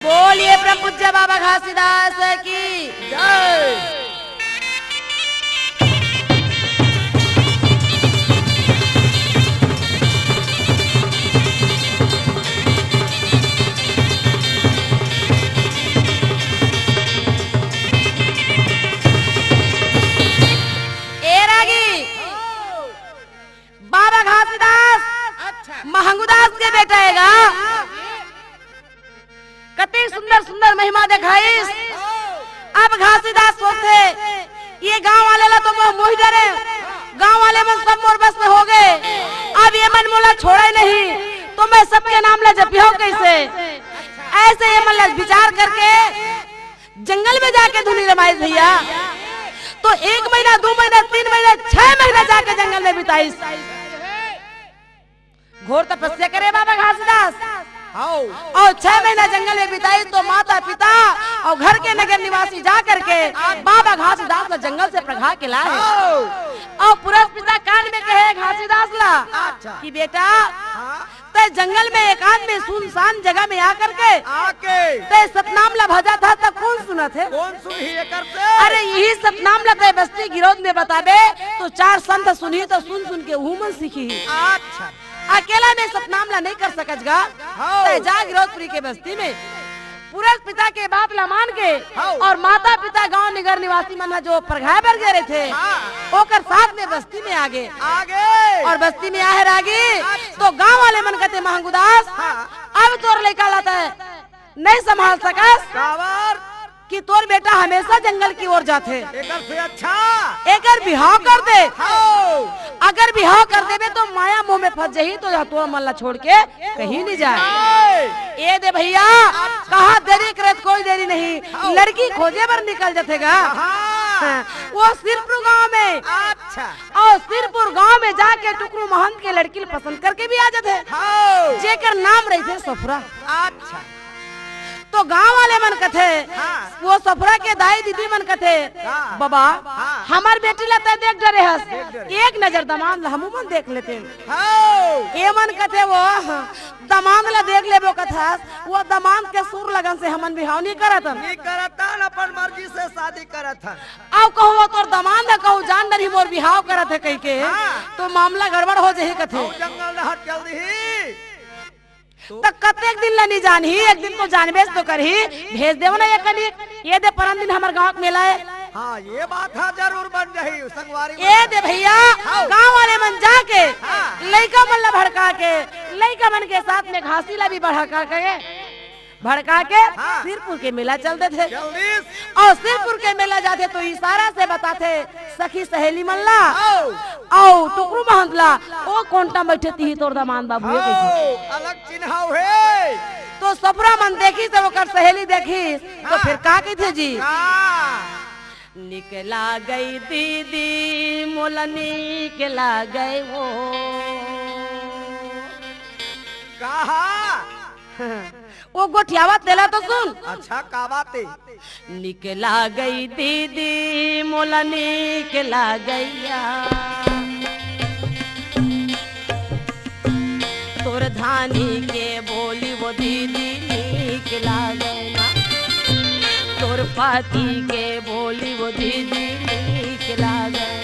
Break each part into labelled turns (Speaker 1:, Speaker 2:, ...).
Speaker 1: बोलिए परम पूज्य बाबा घासीदास की जय। बाबा घासीदास महंगूदास के बेटा हैगा। कति सुंदर सुंदर महिमा दिखाई। अब घासीदास सोचते ये गांव वाले ला तो मोह डरे, गांव वाले मन सब मोर बस में हो गए। अब ये मन मोला छोड़ा ही नहीं तो मैं सबके नाम ला जपियो कैसे। ऐसे ये मन विचार करके जंगल में जाके धुनी रमाई भैया। तो 1 महीना 2 महीना 3 महीना 6 महीना जाके जंगल में बिताई। घोर तपस्या करे बाबा घासीदास और 6 महीना जंगल में बिताई। तो माता पिता और घर के नगर निवासी जा करके बाबा घासीदास ला जंगल से प्रघा के लाए। और पूरा पिता कान में कहे घासीदास ला कि बेटा ते जंगल में एकांत में सुनसान जगह में आकर के ते सतनाम ला भजा था तब कौन सुना थे?
Speaker 2: कौन सुनी करते?
Speaker 1: अरे यही सतनाम ला ते बस्ती गिरोध में बताबे तो 4 संत सुनी तो सुन सुन के हुमन सीखी।
Speaker 2: अच्छा
Speaker 1: अकेला में सतनाम ला नहीं कर सकजगा। जा गिरोधपुरी के बस्ती में पूरा पिता के बात ला मान के और माता पिता गांव निगर निवासी मन जो प्रघाए बर गए थे ओकर साथ में बस्ती में आगे और बस्ती में आहर आगे। तो गांव वाले मन कहते महंगूदास अब तोर लड़का लाता है नहीं संभाल सकस कि तोर बेटा हमेशा जंगल की ओर जाते।
Speaker 2: एकर से अच्छा
Speaker 1: एकर बिहाव कर दे। अगर बिहाव कर देबे तो माया मोह में फंस जाही तो तोर मन ला छोड़ के कहीं नहीं जाए। ये दे भैया कहाँ देरी करत कोई देरी नहीं, लड़की खोजे पर निकल जातेगा। वो सिरपुर गांव में
Speaker 2: अच्छा
Speaker 1: और सिरपुर गांव में जाके टुकरू महंत के लड़की पसंद करके भी आ जाते जेकर नाम रही थे सफरा।
Speaker 2: अच्छा
Speaker 1: तो गांव वाले मन कथे वो सफरा के दाई दीदी मन कथे बाबा हमार बेटी लता देख डरे हस एक नजर दमाद ला हमू मन देख लेते। ये मन कथे वो दमाद ला देख लेबो कथास वो दमाद के सुर लगन से हमन बिहाव नहीं करतन
Speaker 2: अपन मर्जी से शादी करत।
Speaker 1: अब कहूँ तोर दमाद कहूँ जान डरी मोर बिहाव करत है कह के तो मामला गड़बड़ हो जाही कथे।
Speaker 2: जंगल हट चल दी
Speaker 1: तो कतेक दिन ला नहीं जान ही एक दिन तो जानबेस तो करही भेज देव ना ये दे परम दिन हमार गांव मेला है।
Speaker 2: हाँ ये बात है जरूर बन जाही संगवारी।
Speaker 1: ये दे भैया गांव वाले मन जाके लइका मन ला भड़का के लइका मन के साथ में घासी ला भी भड़का के सिरपुर के मेला चलते थे। और सिरपुर के मेला जाते तो इशारा से बताते सखी सहेली मन ला और टुकरू महंत ला ओ कोंटा बैठे ती तोर दमान बाबू
Speaker 2: अलग चिन्ह है।
Speaker 1: तो सफरा मन देखी तो ओकर सहेली देखी तो फिर का कहते जी निकला गई दीदी मोला निकला गए वो
Speaker 2: कहा
Speaker 1: वो गोठियावा तेला तो सुन।
Speaker 2: अच्छा का बातें
Speaker 1: निकला गई दीदी मोला निकला गैया तोर धानी के बोली वो दीदी निकला गया तोर पाती के बोली वो दीदी निकला गया।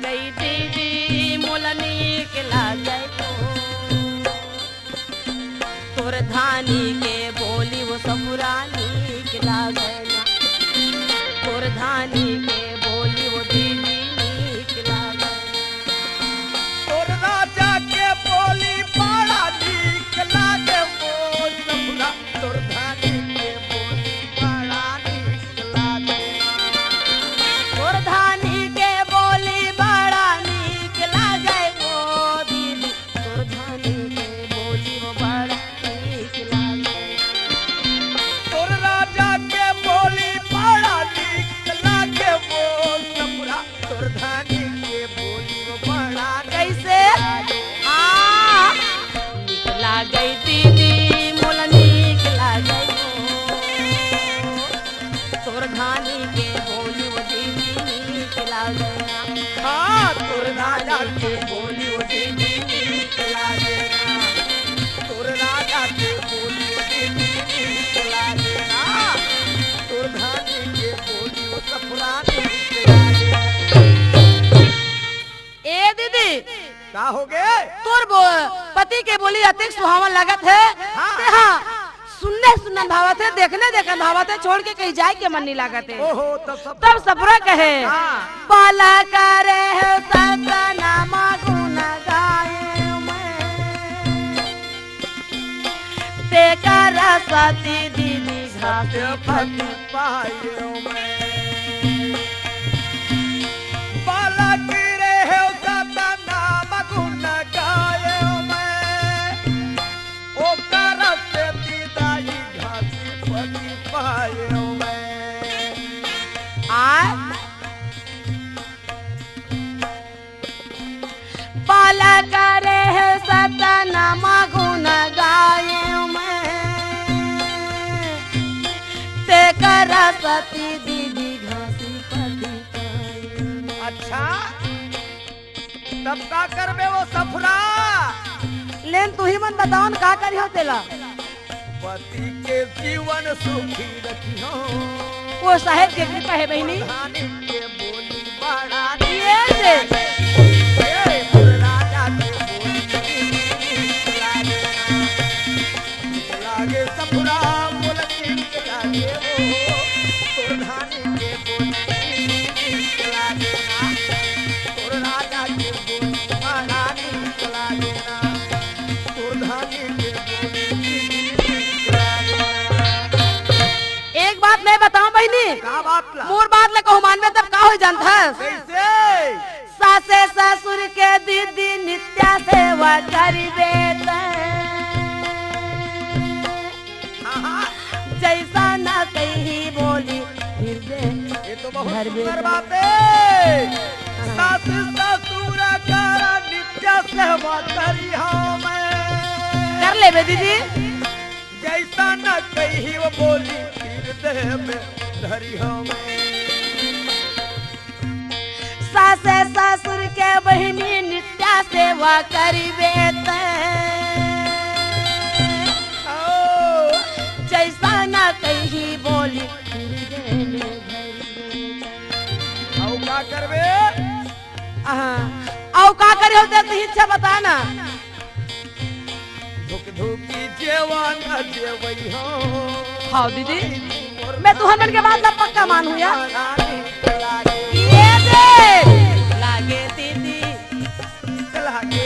Speaker 1: गई दीदी मोला निकला गई तोर धानी के बोली वो सफुरा निकला गया तोर धानी के बोली वो दीदी निकला गया
Speaker 2: तोर राजा के बोली बड़ा निकला के बोल सफुरा तोर धानी के बोली बड़ा निकला गया
Speaker 1: तोर धानी के बोली बड़ा निकला गए वो दीदी तोर धानी के बोली वो बड़ा निकला गए।
Speaker 2: हो गए?
Speaker 1: तोर पति के बोली अतिक सुहावन लागत है।
Speaker 2: हाँ।
Speaker 1: हाँ सुनने सुनन भावत है, देखने देखन भावत है, छोड़ के कहीं जाए के मन नहीं लागत है।
Speaker 2: ओहो
Speaker 1: तब सफरा कहे
Speaker 2: हाँ।
Speaker 1: बाला करे है सतनामा गुण गाए मैं ते कर सती दीदी घाटे
Speaker 2: पति पायो मैं बाला गिरे है सतनाम गुण गायो मैं ओ करते दीदाई घाटी पति पायो मैं
Speaker 1: बाला करे है सतनामा गुण गाए मैं ते कर सती दीदी घासी पति पायो।
Speaker 2: अच्छा तब का करबे वो सफरा?
Speaker 1: लेन तू ही मन बताओ न का करी हो तेला।
Speaker 2: पति के जीवन सुखी रखियो
Speaker 1: वो साहेब के कृपा है बहनी।
Speaker 2: धानी के बोली बड़ा
Speaker 1: ये से
Speaker 2: राजा के बोली लागे सफरा बोलती लागे वो धानी के बोली लागे ना तोर राजा के बोली बड़ा नीक लागे ना तोर धानी के बोली लागे ना।
Speaker 1: एक बात मैं बताऊं बहनी,
Speaker 2: का बात ला?
Speaker 1: मोर बात ले कहूं मान में तब का हो जानता है।
Speaker 2: कैसे?
Speaker 1: सासे ससुर के दीदी नित्या सेवा करिबे जैसा ना कहीं बोली फिर दे।
Speaker 2: ये तो बहुत
Speaker 1: घर में
Speaker 2: सुंदर बात है। सास ससुर का नित्य सेवा करी हाँ मैं
Speaker 1: कर ले बे दीदी।
Speaker 2: जैसा न कही वो बोली फिर दे में धरी हाँ मैं
Speaker 1: सासे ससुर के बहिनी नित्या सेवा करिबे जैसा ना कहीं बोली फिर दे में धरिबे।
Speaker 2: औ का करबे?
Speaker 1: औ का करे होते तो इच्छा बताना।
Speaker 2: धुक धुकी जेवन जेवई हो
Speaker 1: हाँ दीदी मैं तुहर मन के बात ला पक्का मानू यार। ये दे लागे दीदी
Speaker 2: लागे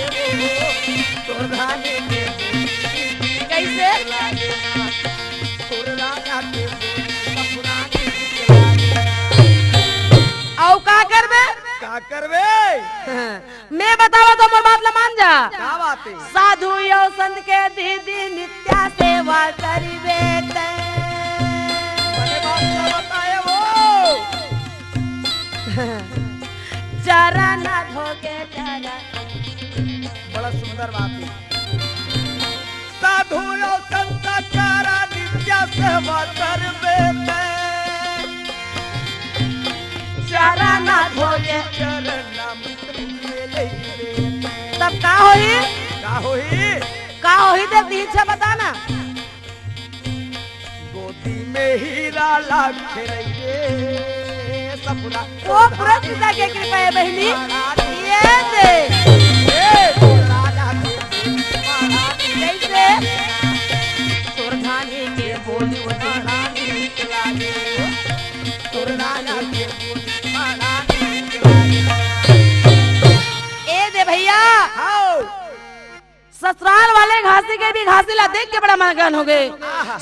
Speaker 2: तोर धानी के
Speaker 1: कैसे
Speaker 2: तोर राजा के सपना के
Speaker 1: औ का करबे?
Speaker 2: का करबे?
Speaker 1: मैं बतावा तो मोर बात ला मान जा।
Speaker 2: का बात है?
Speaker 1: साधु यो संत के दीदी नित्या सेवा करिबे
Speaker 2: बड़े बात का बताए वो
Speaker 1: चरण धोके चरण।
Speaker 2: बड़ा सुंदर बात है। साधु यो संत चारा नित्य सेवा करबे
Speaker 1: चरण धोके
Speaker 2: चरण मित्र ले
Speaker 1: तब का होई?
Speaker 2: का होई?
Speaker 1: का होई दे ती इच्छा बताना।
Speaker 2: गोदी में हीरा लाख रहिए सपना
Speaker 1: वो पूरा पिता के कृपा है बहनी। ये दे
Speaker 2: राजा के
Speaker 1: कैसे तोर धानी के बोली वो धानी
Speaker 2: लागे तोर राजा के
Speaker 1: ए दे भैया
Speaker 2: आओ
Speaker 1: ससुराल वाले घासी के भी घासी ला देख के बड़ा मगन हो गए।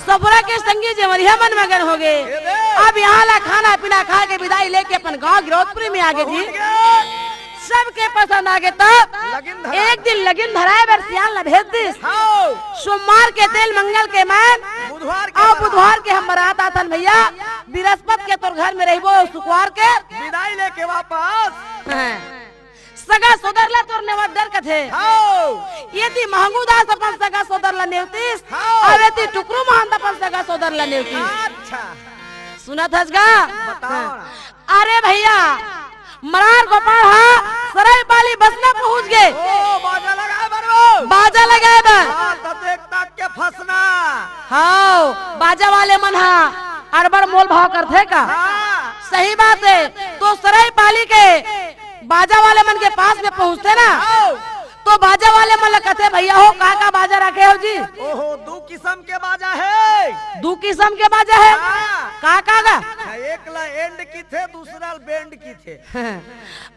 Speaker 1: सफरा के संगी जमरिया मन मगन हो गए। अब यहाँ ला खाना पीना खा के विदाई लेके अपन गांव गिरौदपुरी में आगे जी सबके पसंद आगे। तब एक दिन लगन धराए बर सियाल न भेज दिस। सोमवार के तेल मंगल के मैन बुधवार के हम बरात आतन भैया बृहस्पति के तोर घर में रहबो शुक्रवार के
Speaker 2: विदाई लेके वापस
Speaker 1: सगा सोदर ला तोर नेवत डर कथे यदि महंगू दास अपन सगा सोदर ला नेवतीस और यदि टुकरू महंत अपन सगा सोदर ला नेवतीस।
Speaker 2: अच्छा
Speaker 1: सुनत हसगा
Speaker 2: बताओ।
Speaker 1: अरे भैया मरार गोपाल हाँ सराय पाली बसना पहुंच गए।
Speaker 2: ओ बाजा लगाए बरो
Speaker 1: बाजा लगाए बा
Speaker 2: तो देख तक के फसना
Speaker 1: हाँ बाजा वाले मन हाँ अरबर मोल भाव करते का सही बात है। तो सराय पाली के बाजा वाले मन के पास में पहुंचते ना तो बाजा वाले मन कथे भैया हो का बाजा रखे हो जी?
Speaker 2: ओहो, दो किस्म के बाजा है।
Speaker 1: दो किस्म के बाजा है।
Speaker 2: हाँ।
Speaker 1: का
Speaker 2: एक ला एंड की थे, दूसरा बैंड की थे।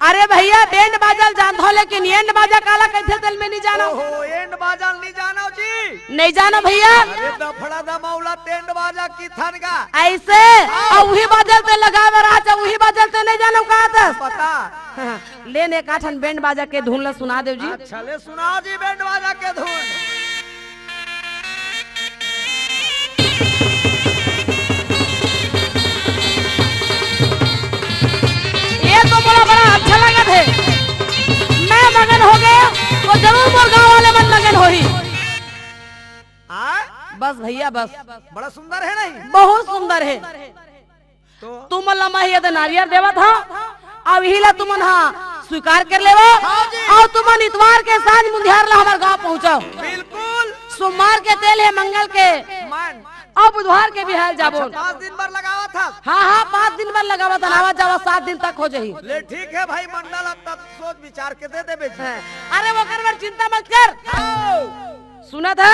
Speaker 1: अरे भैया बैंड बाजा जानते हो, लेकिन एंड बाजा काला कहते दिल में नहीं जानो।
Speaker 2: ओहो, एंड बाजा नहीं जानो जी?
Speaker 1: नहीं जानो भैया।
Speaker 2: अरे दफड़ा दमाउला टेंड बाजा की थन का
Speaker 1: ऐसे और वही बाजल ते लगावे राजा, वही बाजल ते नहीं जानो का था
Speaker 2: पता।
Speaker 1: लेने काठन बैंड बाजा के धुन ला सुना देव जी।
Speaker 2: अच्छा ले सुनाओ जी बैंड बाजा के धुन।
Speaker 1: ये तो बोला बड़ा अच्छा लगा थे। मैं मगन हो गया तो जरूर मोर गांव वाले मन मगन होही। बस भैया बस।
Speaker 2: बड़ा सुंदर है नहीं?
Speaker 1: बहुत सुंदर है।
Speaker 2: तो
Speaker 1: तुम लम्हा ये नारियल देवा था, अब यही ला तुमन हाँ स्वीकार कर लेवो। और तुमन इतवार के साँझ मुंदियार ला हमारे गांव पहुँचो।
Speaker 2: बिल्कुल।
Speaker 1: सोमवार के तेल है, मंगल के
Speaker 2: मन
Speaker 1: और बुधवार के बिहार जाबो।
Speaker 2: 5 दिन भर लगावा था।
Speaker 1: हाँ 5 दिन भर लगावा था, नावा जावा 7 दिन तक हो जाही।
Speaker 2: ले ठीक है भाई मंडल, अब तक सोच विचार के दे दे।
Speaker 1: अरे वो कर चिंता मत कर। सुना था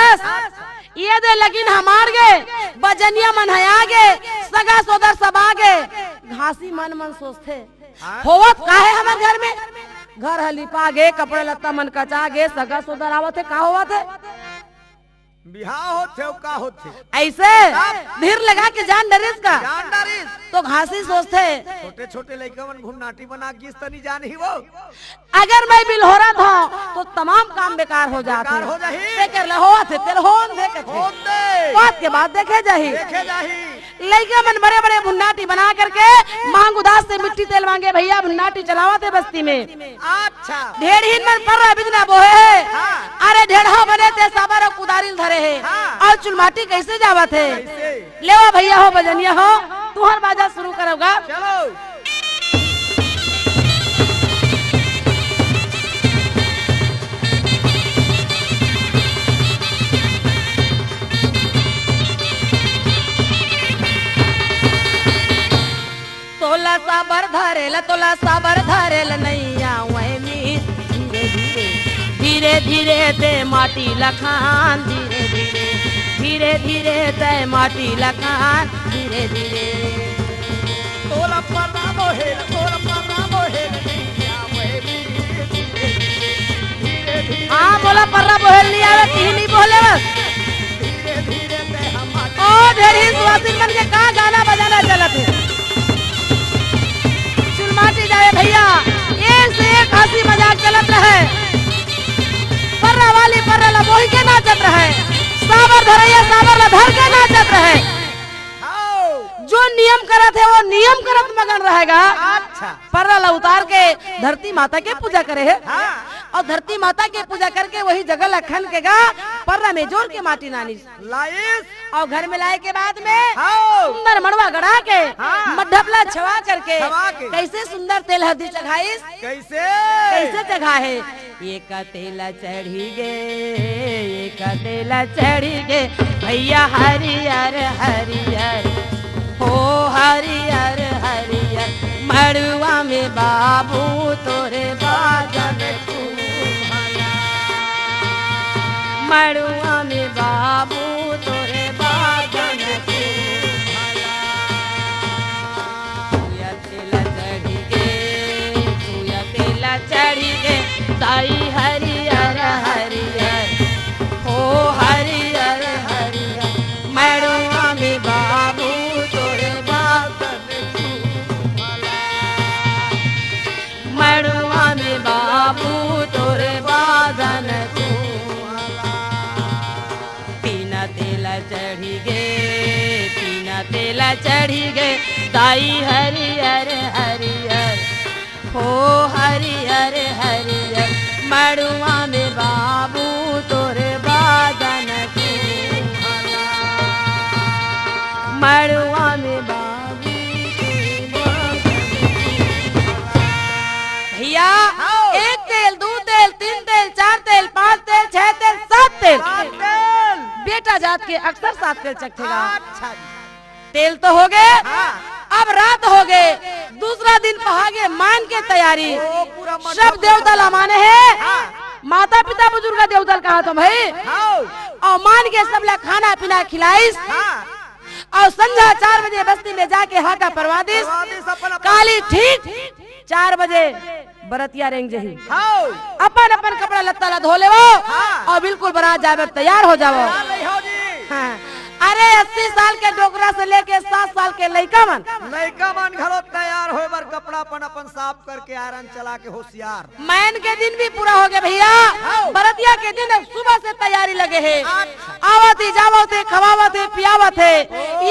Speaker 1: ये दे लेकिन हमार गे बजनिया मन है आगे, सगा सोदर सब आगे, घासी मन मन सोचते होवत काहे हमार घर में। घर हलिपा गे, कपड़े लत्ता मन कचा गे, सगा सोदर आवत है, का होवत है?
Speaker 2: बिहार होते हो का होते?
Speaker 1: ऐसे धीर लगा के जान डरिस का।
Speaker 2: जान डरिस
Speaker 1: तो घासी सोचते
Speaker 2: छोटे छोटे लड़कन घुन्नाटी बना किस तनी जान ही वो।
Speaker 1: अगर मैं बिल हो रहा था तो तमाम काम बेकार हो जाते।
Speaker 2: बेकार हो जाही।
Speaker 1: बेकार ला होत है तेरे होन देखे थे। बात के बाद देखे जाही।
Speaker 2: देखे जाही।
Speaker 1: लड़के मन बड़े बड़े भुन्नाटी बना करके मांग उदास से मिट्टी तेल मांगे भैया भुन्नाटी चलावा थे बस्ती में।
Speaker 2: अच्छा।
Speaker 1: ढेर ही मन पर रहा बिजना बोहे है।
Speaker 2: हाँ।
Speaker 1: अरे ढेढ़ा बने थे साबर और कुदारिल धरे है।
Speaker 2: हाँ।
Speaker 1: और चुलमाटी कैसे जावा थे?
Speaker 2: कैसे?
Speaker 1: लेवा भैया हो बजनिया हो, तुहर बाजा शुरू करोगा।
Speaker 2: चलो।
Speaker 1: तोला साबर धरेल नैया वही धीरे धीरे ते माटी लखान, धीरे धीरे ते माटी लखान, धीरे धीरे।
Speaker 2: तोला पन्ना मोहे नैया वही धीरे धीरे।
Speaker 1: हाँ बोला पर्रा बोहेल नहीं आवे, कहीं नहीं बोले बस।
Speaker 2: धीरे धीरे ते हम
Speaker 1: ओ ढेरी सुहासिन बन के कहाँ गाना बजाना चलत है। चुलमाटी जाए भैया, एक से एक हंसी मजाक चलत रहे। पर्रा वाली पर्रा ला बोही के नाचत रहे, साबर धरैया साबर ला धर के नाचत रहे। जो नियम करत है वो नियम करत मगन रहेगा।
Speaker 2: अच्छा।
Speaker 1: पर्रा ला उतार के धरती माता के पूजा करे है।
Speaker 2: हाँ।
Speaker 1: और धरती माता के पूजा करके वही जगह लखन के गा पर्रा में जोर के माटी नानी
Speaker 2: लाइस
Speaker 1: और घर में लाए के बाद में
Speaker 2: हाँ।
Speaker 1: सुंदर मड़वा गड़ा के
Speaker 2: हाँ।
Speaker 1: मड्ढपला छवा करके
Speaker 2: छवा के।
Speaker 1: कैसे सुंदर तेल हल्दी चढ़ाइस, कैसे चढ़ा है। एक तेला चढ़ी गे, एक तेला चढ़ी गे भैया हरियर हरियर हो, हरियर हरियर मड़ुआ में बाबू तोरे बाजन तुम्हारा, मड़ुआ में बाबू तोरे बाजन तुम्हारा। तुया तेला चढ़ी गे, तुया तेला चढ़ी गे ताई हरियर हरियर हो, हरियर हरियर मड़ुआ में बाबू तोरे बाजन तुम्हारा, मड़ुआ में बाबू तोरे बाजन तुम्हारा। पीना तेला चढ़ी गे, पीना तेला चढ़ी गे ताई हरियर हरियर हो, हरियर हरियर मड़ुआ में बाबू तोरे बाजन तुम्हारा, मड़ुआ में बाबू तोरे बाजन तुम्हारा। भैया एक तेल, दो तेल, 3 तेल, 4 तेल, 5 तेल, 6 तेल, 7 तेल। बेटा जात के अक्सर 7 तेल चखेगा।
Speaker 2: अच्छा।
Speaker 1: तेल तो हो गए।
Speaker 2: हाँ।
Speaker 1: अब रात हो गए, दूसरा दिन पहागे मान के तैयारी।
Speaker 2: ओ, पूरा
Speaker 1: सब देवता लमाने है।
Speaker 2: हाँ।
Speaker 1: माता पिता बुजुर्ग देवदल कहा तो भाई और मान के सब लोग खाना पीना खिलाइस और संध्या 4 बजे बस्ती में जाके हाका परवादिस काली ठीक 4 बजे बरतिया रेंग जही अपन अपन कपड़ा लत्ता ला धो लेवो और बिल्कुल बारात जावे तैयार हो जावो। हाँ। अरे 80 साल के डोकरा से लेके 7 साल के लड़का मन
Speaker 2: घरो तैयार हो बर कपड़ा अपन साफ करके आयरन चला के होशियार।
Speaker 1: मैन के दिन भी पूरा हो गए भैया, बरतिया के दिन सुबह से तैयारी लगे है। आवत ही जावत है, खवावत है, पियावत है,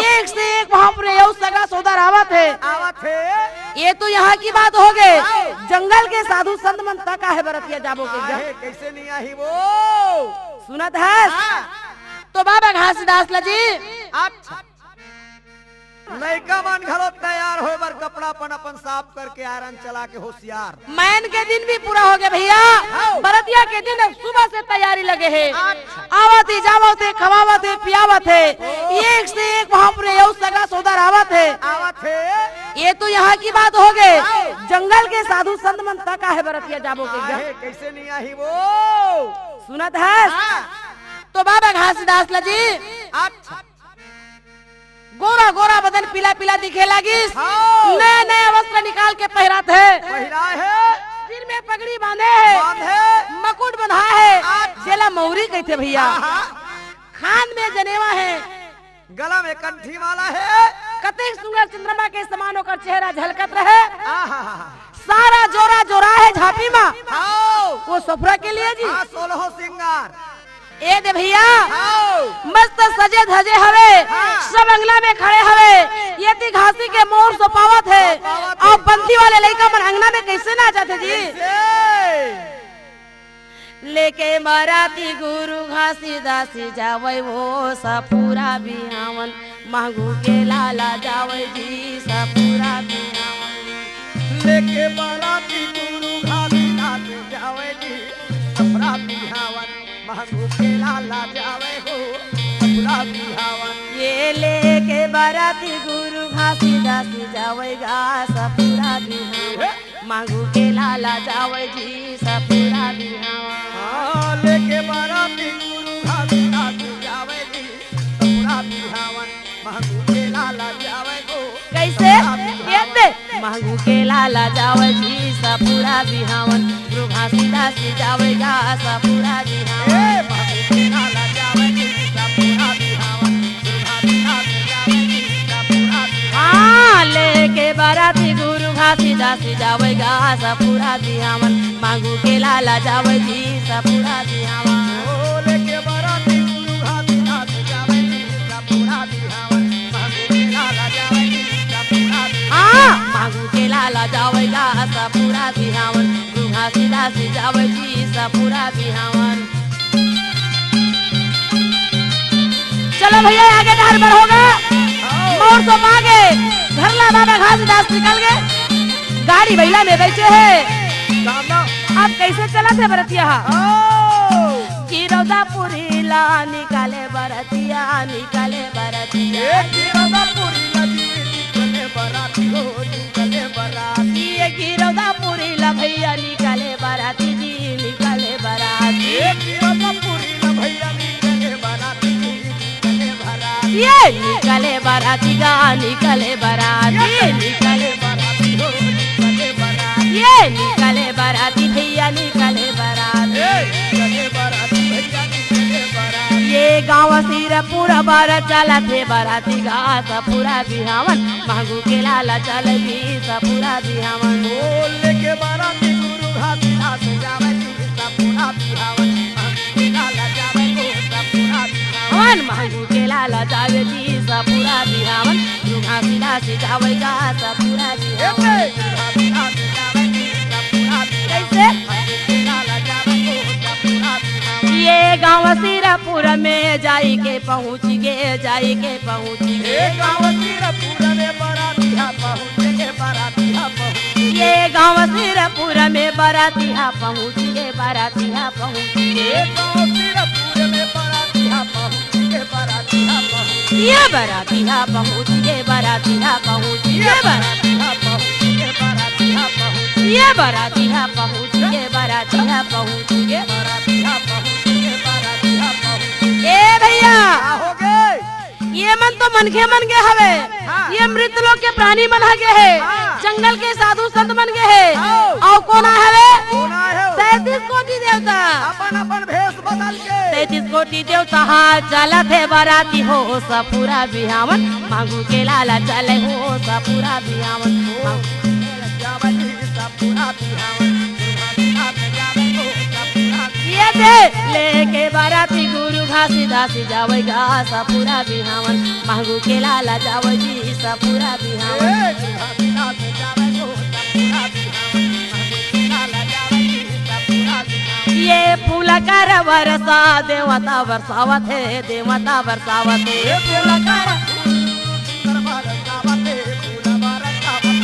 Speaker 1: एक से एक वहाँ पर सगा सौदार आवत है। ये तो यहाँ की बात हो गए। जंगल के साधु संत मन तका है बरतिया जाबो के
Speaker 2: कैसे नहीं आई वो
Speaker 1: सुनत है तो बाबा घासीदास लजी
Speaker 2: लड़का मन घरो तैयार हो बर कपड़ा अपन साफ करके आयरन चला के होशियार।
Speaker 1: मैन के दिन भी पूरा हो गए भैया, बरतिया के दिन सुबह से तैयारी लगे है। आवत ही जावत है, खवावत है, पियावत है, एक से एक वहाँ पर सगा सौदार आवत है। ये तो यहाँ की बात हो गए। जंगल के साधु संत मन तका है बरतिया जाबो के
Speaker 2: कैसे नहीं आई वो
Speaker 1: सुनत है तो बाबा घासीदास लजी गोरा गोरा बदन पीला पीला दिखे लगी, नए नए वस्त्र निकाल के पहराते है, सिर में पगड़ी बांधे है, मकुट बंधा है, जेला मौरी कहते भैया, खान में जनेवा है,
Speaker 2: गला में कंठी माला है,
Speaker 1: कते सुंदर चंद्रमा के समान होकर चेहरा झलकत रहे, सारा जोरा जोरा है झापी में वो सफरा के लिए जी
Speaker 2: 16 सिंगार
Speaker 1: ए दे भैया मस्त सजे धजे हवे, सब अंगना में खड़े हवे, ये ती घासी के मोर सोपावत है और पंथी वाले लड़का मन अंगना में कैसे नाचते जी लेके मराती गुरु घासी दासी जावे वो सपूरा बिहावन मांगू के लाला जावे जी सपूरा बिहावन
Speaker 2: लेके मराती गुरु घासी दासी जावे जी सपूरा बिहावन मांगू के लाला जावे हो सपूरा बिहावन।
Speaker 1: ये लेके बराती गुरु घासी दासी जावेगा सपूरा बिहावन मांगू के लाला जावे जी सपूरा बिहावन।
Speaker 2: लेके बराती गुरु घासी दासी जावे जी सपूरा बिहावन मांगू के लाला जावे हो
Speaker 1: कैसे कहते मांगू के लाला जावे जी सपूरा बिहावन गुरु घासी दासी जावेगा सपूरा बिहावन
Speaker 2: मांगू के लाला जावे जी सपूरा बिहावन गुरु घासी दासी जावे जी सपूरा बिहावन।
Speaker 1: लेके बराती गुरु घासी दासी जावेगा सपूरा बिहावन मांगू के लाला जावे जी सपूरा बिहावन।
Speaker 2: लेके बराती गुरु घासी दासी जावे जी सपूरा बिहावन मांगू के लाला जावे जी सपूरा बिहावन।
Speaker 1: मांगू के लाला जावेगा सपूरा बिहावन गुरु घासी दासी जावे जी सपूरा बिहावन। चलो भैया आगे धार पर होगा मोर तो आगे घरला बाबा घासीदास निकल गए, गाड़ी बैला में बैठे है। आप कैसे चला थे बरतिया गिरौदापुरी ला निकाले बरतिया निकाले बरतिया ये गिरौदापुरी ला भैया निकाले बराती जी निकाले बराती ये निकाले बराती गा निकाले बराती निकाले बराती ये निकाले बराती भैया निकाले बराती ये गाँव सिरपुरा बारा चला थे बराती गा सपूरा बिहावन मांगू के लाला चल भी सपूरा बिहावन।
Speaker 2: लेके बराती गुरु घासी दासी जावे जी सपूरा बिहावन मांगू के लाला जावे हो सपूरा बिहावन
Speaker 1: मांगू के लाला जावे जी सपूरा बिहावन गुरु घासी दासी जावेगा सपूरा बिहावन। ये गाँव सिरपुर में जाई के पहुँच गे जाई के पहुँच गे
Speaker 2: गाँव सिरपुर में बरातिया पहुँच गे बरातिया पहुँच
Speaker 1: ये गाँव सिरपुर में बरातिया पहुँच गे बरातिया पहुँच गे
Speaker 2: गाँव सिरपुर में बरातिया पहुँच गे बरातिया पहुँच
Speaker 1: ये बरातिया पहुँच गे बरातिया पहुँच गे
Speaker 2: बरातिया पहुँच गे बरातिया पहुँच
Speaker 1: ये बरातिया पहुँच गे बरातिया पहुँच गे मन के हवे,
Speaker 2: हाँ।
Speaker 1: ये मृत लोग के प्राणी बना के है,
Speaker 2: हाँ।
Speaker 1: जंगल के साधु संत बन के है,
Speaker 2: हाँ।
Speaker 1: और कोना हवे
Speaker 2: कौन आए हो
Speaker 1: 33 कोटि देवता।
Speaker 2: अपन अपन भेष बदल के
Speaker 1: 33 कोटि देवता हाथ चलत है बाराती हो सब पूरा बिहावन, मांगू के लाला चले हो सब पूरा बिहावन।
Speaker 2: जावे जी सब पूरा बिहावन नाथ जावे हो सब पूरा
Speaker 1: ये दे लेके बाराती गुरु घासी दासी जावेगा सब पूरा बिहावन, मांगू के लाला जावे जी सब पूरा बिहावन।
Speaker 2: नाथ जावे हो सब पूरा बिहावन नाला जावे जी सब पूरा बिहावन।
Speaker 1: ये फूल कर बरसा देवता बरसावत है, देवता बरसावत है, फूल कर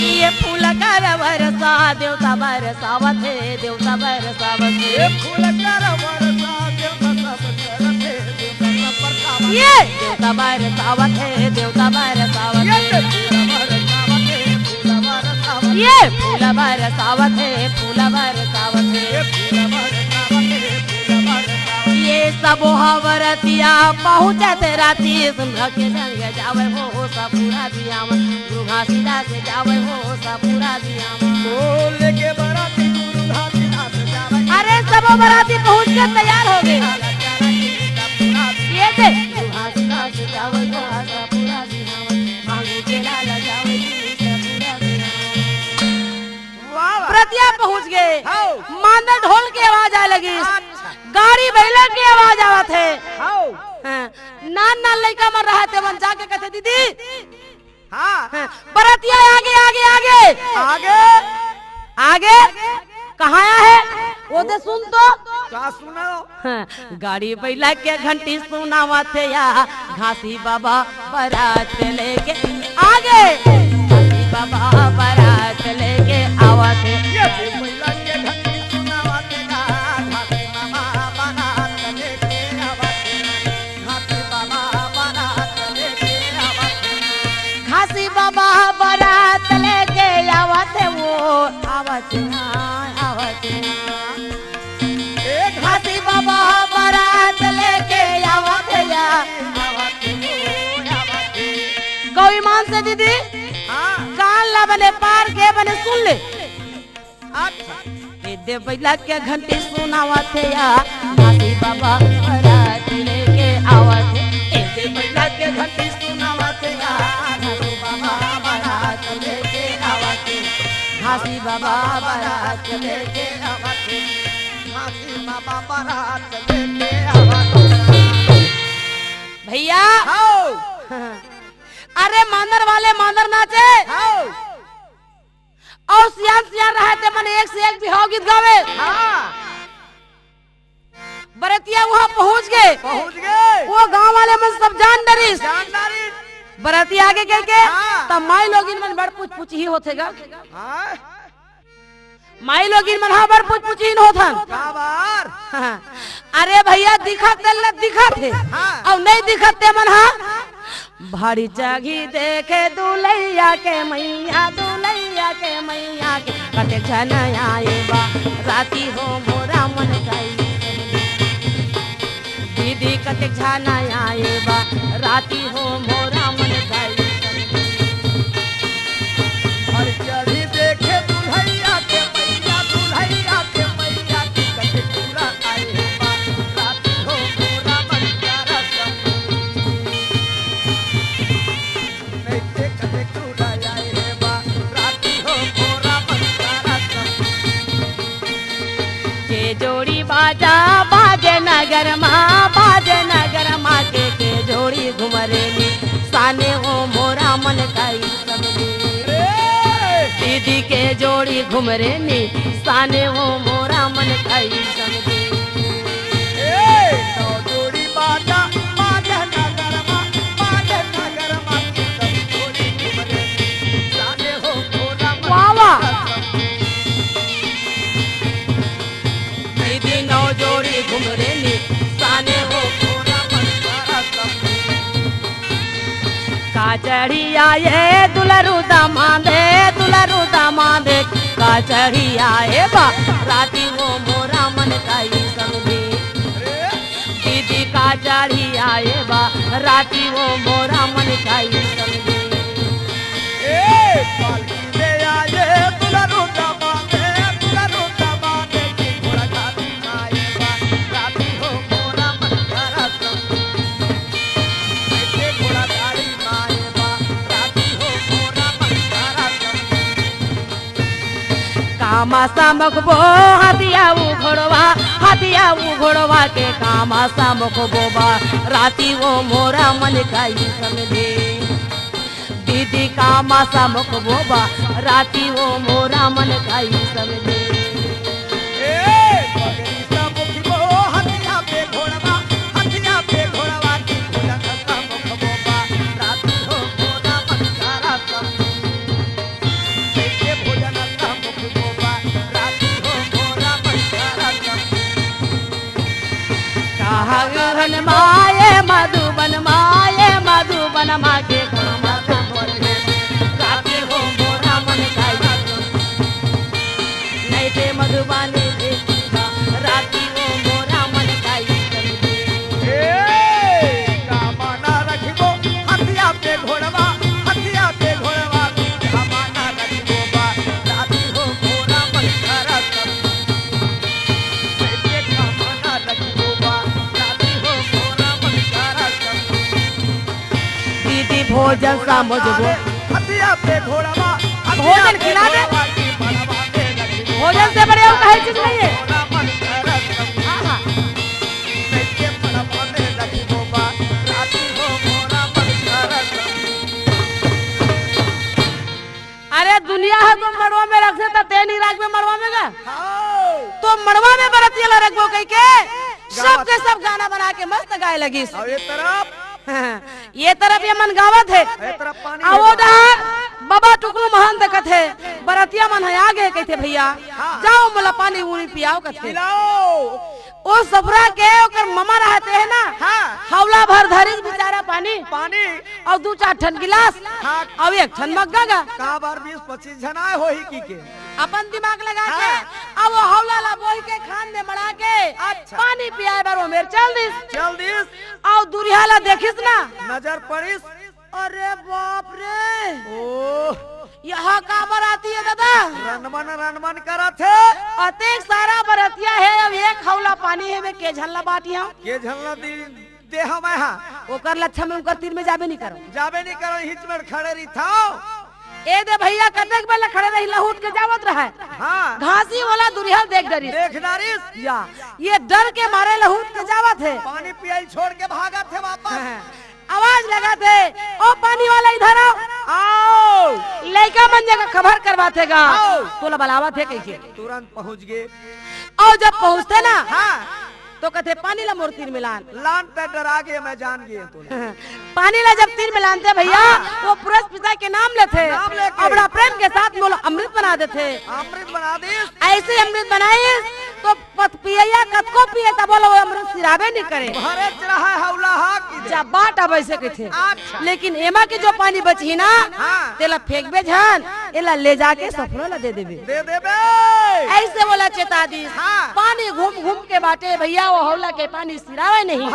Speaker 1: ये फूल कर बरसा देवता बरसावत है, देवता बरसावत है, ये देवता बरसावत है, देवता बरसावत है, ये फूल बरसावत है, फूल बरसावत है। ये सब हवरतिया पहुँचते राती सुन के संग जावे हो सब पूरा बिहावन, गुरु घासीदास से जावे हो सब पूरा बिहावन। अरे सब बराती पहुँच के तैयार हो गए, ये थे गुरु घासीदास से जावे हो सब पूरा बिहावन, मांगू के लाला जावे सब पूरा बिहावन। बरातिया पहुँच गए, मांदर ढोल की आवाज आए लगी, गाड़ी बैला की आवाज आवत है, हाँ। नान नान लड़का मर रहा थे, मन जाके कहते दीदी बरातिया आगे आगे आगे
Speaker 2: आगे
Speaker 1: आगे कहाँ आया है वो दे सुन तो
Speaker 2: क्या सुनो
Speaker 1: हाँ, गाड़ी बैला के घंटी सुनावत है या घासी बाबा बारात लेके आगे, घासी बाबा बारात लेके आवत है। घासी बाबा बारात लेके आवत है वो आवत आवत घासी बाबा बारात लेके आवत है या गौरी मान से दीदी कान ला बने पार के बने सुन ले, दे बैला के घंटी सुनावत है या घासी बाबा बारात लेके आवत है, दे बैला के घंटी सुनावत है या घासी बाबा बारात लेके आवत है, घासी बाबा बारात लेके आवत है,
Speaker 2: घासी बाबा बारात लेके आवत।
Speaker 1: भैया अरे मांदर वाले मांदर नाचे और सियान सियान रहे थे मन एक से एक बिहाव गीत गावे। बरतिया वहाँ पहुँच गए, वो गांव वाले मन सब जान डरी, बरतिया आगे कह के तब माई लोगिन मन बड़ पूछ पूछ ही होतेगा, माई लोगिन मन हाँ बड़ पूछ पूछ ही होथन। हाँ। अरे भैया दिखत थे और नहीं दिखते मन हाँ भारी जागी देखे दुलैया के मैया, दुलैया के मैया के कते छन आए बा राती हो मोरा मन काई, दीदी कते छन आए बा राती हो मोरा मन काई।
Speaker 2: हर चढ़ी देखे दुल्हैया के मैया, दुल्हैया के मैया की कते पूरा आए बा राती हो मोरा मन प्यारा नहीं कते पूरा आए बा राती हो मोरा मन प्यारा
Speaker 1: के जोड़ी बाजा बाजे नगर माँ के जोड़ी घुमरेली साने हो मोरा मन काई समझे, दीदी के जोड़ी घुमरेली साने हो मोरा मन काई समझे।
Speaker 2: जोड़ी बाजा बाजा नगर माँ की सब जोड़ी घुमरे जाने हो मोरा मन
Speaker 1: वाह वाह दीदी नौ जोड़ी घुमरेली साने हो
Speaker 2: मोरा मन प्यारा
Speaker 1: का चढ़ी आए दुलरू दामादे का चढ़ी आए बा राती वो मोरा मन काई समझे, दीदी का चढ़ी आए बा राती वो मोरा मन खाई समझे।
Speaker 2: पालकी ले आए दुल्हन दबाने की घोड़ा घाटी माए बा राती हो मोरा मन करा ऐसे घोड़ा गाड़ी माए बा राती हो मोरा मन करा
Speaker 1: कामा सामक बो हाथिया उ घोड़वा के कामा सामक बोबा राती वो मोरा मन खाई समझे। दीदी कामा सामक बोबा राती वो मोरा मन खाई समझे।
Speaker 2: पगड़ी सा मुख बो हथिया पे घोड़वा की भोजन सा मुख बोबा राती हो मोरा मन करा ऐसे भोजन सा मुख बोबा राती हो मोरा मन करा
Speaker 1: कहा गहन मधुबन माँ के कामा राती हो मोरा मन खाई नहीं थे मधुबानी देखा राती हो मोरा मन खाई समझे।
Speaker 2: कामा ना रखबो हथिया पे घोड़वा की कामा ना रखबो बा राती हो मोरा मन करा ऐसे कामा ना रखबो बा राती हो मोरा मन करा
Speaker 1: दीदी भोजन सा मुझको
Speaker 2: हथिया पे घोड़वा
Speaker 1: भोजन खिला दे। भोजन से बड़े और कहीं चीज नहीं है। आहा। अरे दुनिया है तुम मड़वा में रख सकता तेनी राज में मड़वा में गा तो मड़वा में बरतिया रखबो कह के सब के सब गाना बना के मस्त गाए लगी। ये तरफ ये मन गावत है आओ डहार बाबा टुकड़ू महान देखत है बरतिया मन है आगे कहते भैया जाओ मला पानी उनी पियाओ कहते ओ सफरा के ओकर ममा रहते है ना हौला भर धरी बेचारा पानी और 2-4 ठन गिलास और 1 ठन मग्गा गा
Speaker 2: का बार 20-25 जन आए होही की के
Speaker 1: अपन दिमाग लगा के अब वो हौला ला बोही के खान में मड़ा के पानी पियाए बारो मेर चल दिस और दुरिया ला देखिस ना
Speaker 2: नजर पड़िस
Speaker 1: अरे बाप रे
Speaker 2: ओ
Speaker 1: यहाँ का बराती है दादा
Speaker 2: रनमन करा थे
Speaker 1: अतेक सारा बरतिया है अब 1 हौला पानी है में के झल्ला बाटी हम
Speaker 2: के झलना दे हम यहाँ
Speaker 1: ओकर लच्छा में उनकर तीर में जाबे नहीं करो
Speaker 2: हिच में खड़े रही था
Speaker 1: ए दे भैया कतेक बेला खड़े रही लहूट के जावत रहा
Speaker 2: हाँ
Speaker 1: घासी वाला दुरिया देख
Speaker 2: डारिस
Speaker 1: या ये डर के मारे लहूट के जावत है
Speaker 2: पानी पियाई छोड़ के भागा थे वापस
Speaker 1: आवाज लगा थे ओ पानी वाला इधर आओ लड़का मन जगह खबर करवातेगा तो बलावा थे कैसे
Speaker 2: तुरंत पहुँच गए
Speaker 1: और जब पहुँचते ना तो कहते पानी ला मोर तीर मिलान
Speaker 2: लान पे डरा गए मैं जान गए तो
Speaker 1: पानी ला जब तीर मिलानते भैया वो पुरुष पिता के नाम लेते और बड़ा प्रेम के साथ बोलो अमृत बना देते ऐसे अमृत बनाए तो पत पिया कतको पिए तब बोलो अमृत सिराबे नहीं करे जब बाट अब ऐसे कहते लेकिन एमा के जो पानी बची ना तेला फेंक बे जान एला ले जाके सफरो ला दे देबे ऐसे बोला चेता दी पानी घूम के बाटे भैया वो हौला के पानी सिरावे नहीं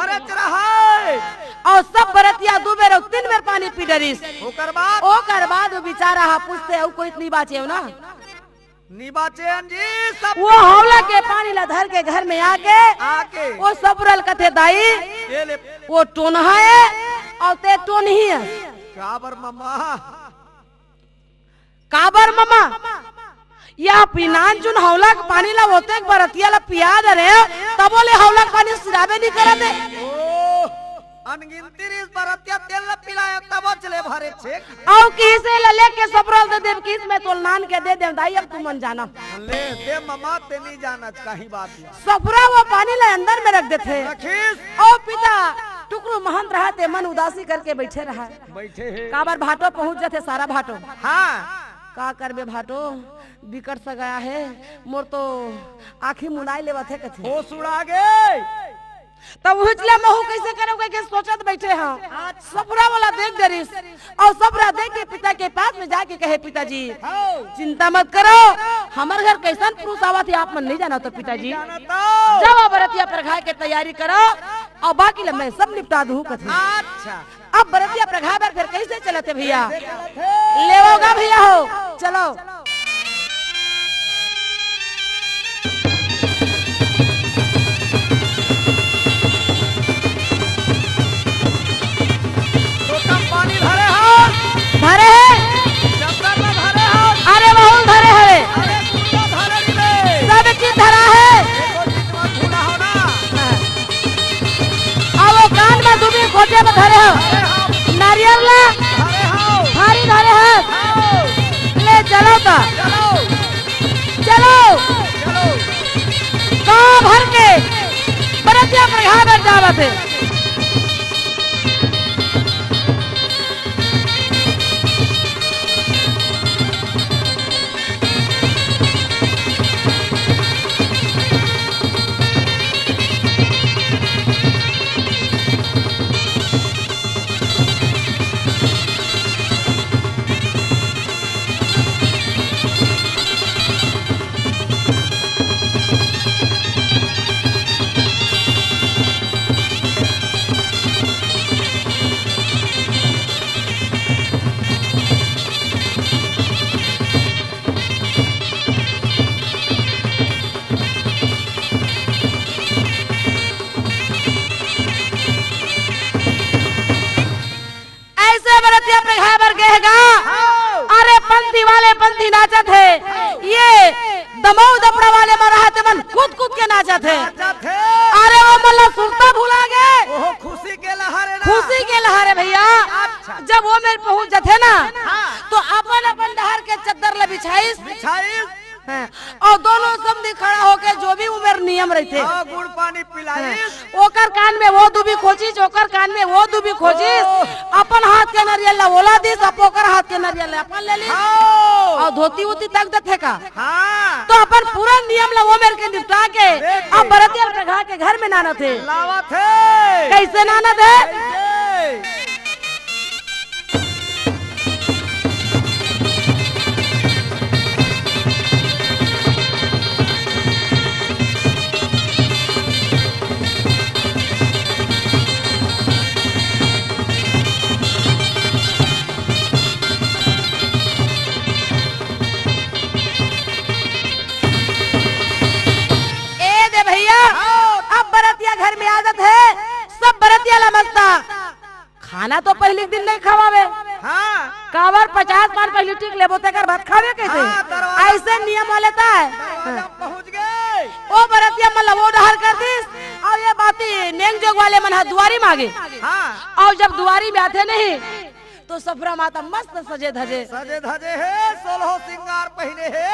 Speaker 1: और सब बरतिया 2 बेर 3 बेर पानी पी डरिस ओकर बाद वो बेचारा हा पूछते कोई इतनी बाचे हो ना
Speaker 2: जी सब
Speaker 1: वो हौला के पानी ला धर के घर में आके वो सबरल कथे दाई वो टोनहा है और ते टोनही है काबर मम्मा या पिनान जुन हौला के पानी ला होते बरतिया ला पिया दे रहे तब बोले हौला के पानी सिराबे नहीं करते
Speaker 2: अनगिनती रिस बरतिया तेल ला पिलाया तब चले भरे छे
Speaker 1: औ किसे ला लेके सबरल दे देव किस में तोल नान के दे देव दाई अब तू मन जाना
Speaker 2: ले दे मम्मा ते नहीं जाना कहीं बात
Speaker 1: सफरा वो पानी ला अंदर में रख देते
Speaker 2: रखिस
Speaker 1: ओ पिता टुकड़ू महंत रहते मन उदासी करके बैठे रहा काबर भाटो पहुंच जाते सारा भाटो का करबे भाटो बिकट सा गया है मोर तो आँखी मुनाई लेवा थे कथे
Speaker 2: हो सुड़ा गए
Speaker 1: तब उछले महू कैसे करोगे के सोचत बैठे हैं सबरा वाला देख डरिस और सबरा देख के पिता के पास में जाके कहे पिताजी चिंता मत करो हमारे घर कैसन पुरुष आवा थे आप मन नहीं जाना तो पिताजी जाओ बरतिया पर खाए के तैयारी करो और बाकी ला मैं सब निपटा दूँ कथी।
Speaker 2: अच्छा
Speaker 1: अब बरतिया प्रघाबर फिर कैसे चलते भैया, लेवोगा भैया हो चलो।
Speaker 2: पानी भरे हो,
Speaker 1: भरे है,
Speaker 2: चक्कर में भरे हो,
Speaker 1: अरे बहुत भरे है,
Speaker 2: अरे पूरा भरे रे,
Speaker 1: सब चीज धरा है।
Speaker 2: देखो जितना झूला हो ना,
Speaker 1: अब वो कान में दुबी खोटे में धरे हो,
Speaker 2: भरे हो,
Speaker 1: नारियल ला
Speaker 2: भरे हो,
Speaker 1: भारी धरे है,
Speaker 2: आओ,
Speaker 1: ले चलो तो
Speaker 2: चलो,
Speaker 1: चलो
Speaker 2: चलो,
Speaker 1: गाँव भर के बरतिया प्रघाबर जावत है। अरे पंथी वाले पंथी नाचत है, ये दमऊ दपड़ा वाले मराहते मन कूद कूद के नाचत है। अरे वो मतलब सुनता भूला गए,
Speaker 2: ओहो खुशी के लहरे ना,
Speaker 1: खुशी के लहरे भैया।
Speaker 2: अच्छा।
Speaker 1: जब वो मेरे पहुंच जाते ना
Speaker 2: हाँ।
Speaker 1: तो अपन अपन डहर के चद्दर ला बिछाइस और दोनों समधी खड़ा होके जो भी उमेर नियम रहते
Speaker 2: गुड़ पानी पिलाइस,
Speaker 1: ओकर कान में वो दुबी खोजिस, ओकर कान में वो दुबी खोजिस, अपन हाथ के नरियल ला ओला दिस, ओकर हाथ के नरियल ला अपन ले ली और धोती उती तक दथे का।
Speaker 2: हाँ।
Speaker 1: तो अपन पूरा नियम ला वो मेरे के निपटा के अब बरतिया प्रघा के घर में नाना थे।
Speaker 2: लावा थे
Speaker 1: कैसे नाना थे? घर में आदत है सब बरतिया ला मस्ता खाना तो पहले दिन नहीं खवावे।
Speaker 2: हाँ।
Speaker 1: कावर 50 पान पहले टिक लेबो तेकर भात खावे कैसे?
Speaker 2: हाँ,
Speaker 1: ऐसे नियम लेता है।
Speaker 2: पहुंच गए
Speaker 1: ओ बरतिया मतलब वो डहर कर दिस और ये बाती नेंग जोग वाले मन दुआरी मांगे।
Speaker 2: हाँ।
Speaker 1: और जब दुआरी में आते नहीं तो सफरा माता मस्त सजे धजे
Speaker 2: है, सोलहो सिंगार पहने है